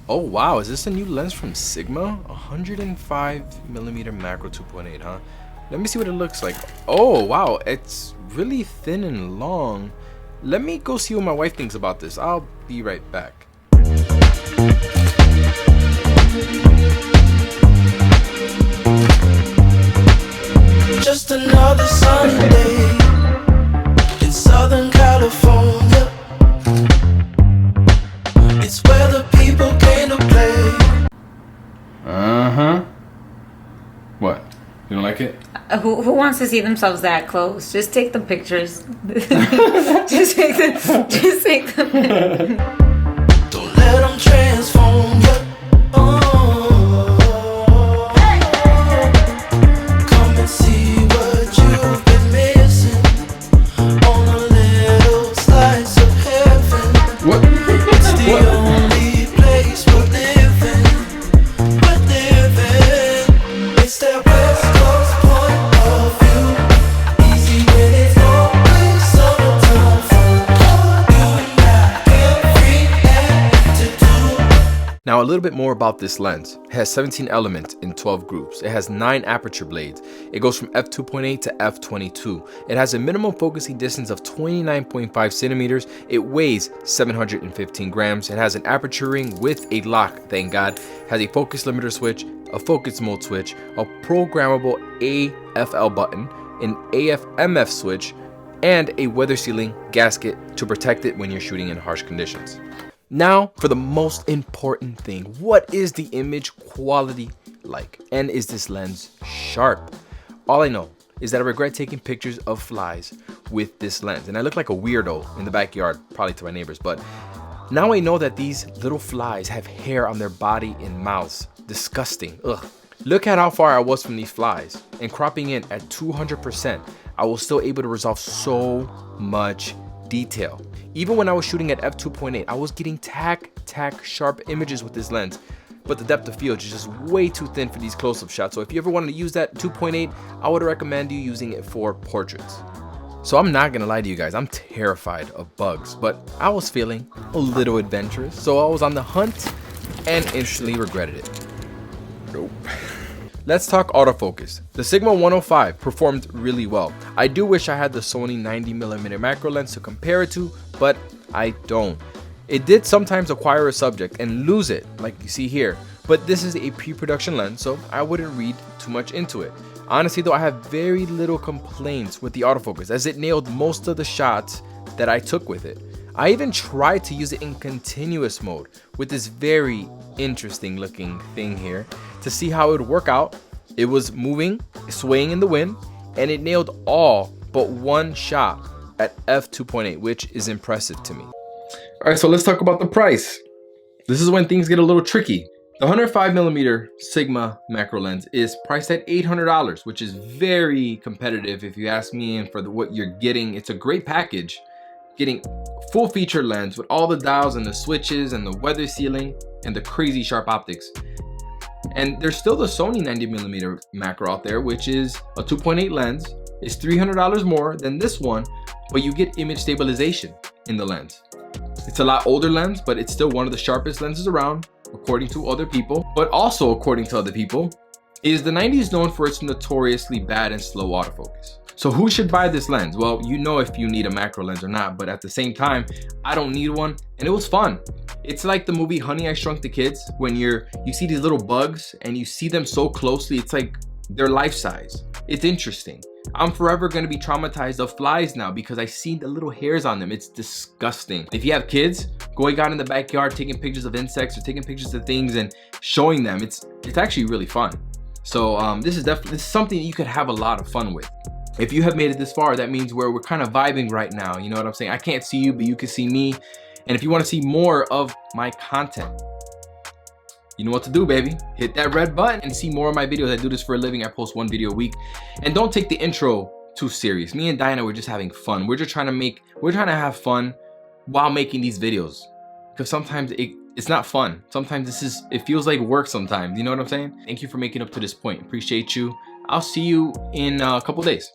Oh wow, is this a new lens from Sigma? 105mm macro 2.8, huh? Let me see what it looks like. Oh wow, it's really thin and long. Let me go see what my wife thinks about this. I'll be right back. Just another Sunday in Southern California. It's where the people came to play. Uh-huh. What? You don't like it? Who wants to see themselves that close? Just take the pictures. just take the Don't let them transform you. Come and see what you've been missing on a little slice of heaven. What? It's the only place we're living. We're living. It's that West Coast point of view. Easy when it's always summertime fun. You and I, every to do. Now a little bit more about this lens. It has 17 elements in 12 groups. It has 9 aperture blades. It goes from f2.8 to f22. It has a minimum focusing distance of 29.5 centimeters. It weighs 715 grams. It has an aperture ring with a lock, thank God. It has a focus limiter switch, a focus mode switch, a programmable AFL button, an AF/MF switch, and a weather sealing gasket to protect it when you're shooting in harsh conditions. Now for the most important thing, what is the image quality like? And is this lens sharp? All I know is that I regret taking pictures of flies with this lens, and I look like a weirdo in the backyard, probably to my neighbors, but now I know that these little flies have hair on their body and mouths. Disgusting. Ugh. Look at how far I was from these flies, and cropping in at 200%, I was still able to resolve so much detail. Even when I was shooting at f2.8, I was getting tack sharp images with this lens, but the depth of field is just way too thin for these close-up shots. So if you ever wanted to use that 2.8, I would recommend you using it for portraits. So I'm not gonna lie to you guys, I'm terrified of bugs, but I was feeling a little adventurous, so I was on the hunt and instantly regretted it. Nope. Let's talk autofocus. The Sigma 105 performed really well. I do wish I had the Sony 90mm macro lens to compare it to, but I don't. It did sometimes acquire a subject and lose it, like you see here, but this is a pre-production lens, so I wouldn't read too much into it. Honestly though, I have very little complaints with the autofocus, as it nailed most of the shots that I took with it. I even tried to use it in continuous mode with this very interesting looking thing here to see how it would work out. It was moving, swaying in the wind, and it nailed all but one shot at f2.8, which is impressive to me. All right, so let's talk about the price. This is when things get a little tricky. The 105mm Sigma macro lens is priced at $800, which is very competitive if you ask me, and for what you're getting, it's a great package. Getting full feature lens with all the dials and the switches and the weather sealing and the crazy sharp optics. And there's still the Sony 90mm macro out there, which is a 2.8 lens. It's $300 more than this one, but you get image stabilization in the lens. It's a lot older lens, but it's still one of the sharpest lenses around, according to other people. But also according to other people, is the 90 is known for its notoriously bad and slow autofocus. So who should buy this lens? Well, you know if you need a macro lens or not, but at the same time, I don't need one, and it was fun. It's like the movie Honey, I Shrunk the Kids, when you see these little bugs and you see them so closely, it's like they're life size. It's interesting. I'm forever gonna be traumatized of flies now because I see the little hairs on them. It's disgusting. If you have kids, going out in the backyard, taking pictures of insects or taking pictures of things and showing them, it's actually really fun. So this is something that you could have a lot of fun with. If you have made it this far, that means we're kind of vibing right now. You know what I'm saying? I can't see you, but you can see me. And if you want to see more of my content, you know what to do, baby. Hit that red button and see more of my videos. I do this for a living. I post 1 video a week. And don't take the intro too serious. Me and Diana, we're just having fun. We're trying to have fun while making these videos. Because sometimes it's not fun. Sometimes it feels like work sometimes. You know what I'm saying? Thank you for making up to this point. Appreciate you. I'll see you in a couple days.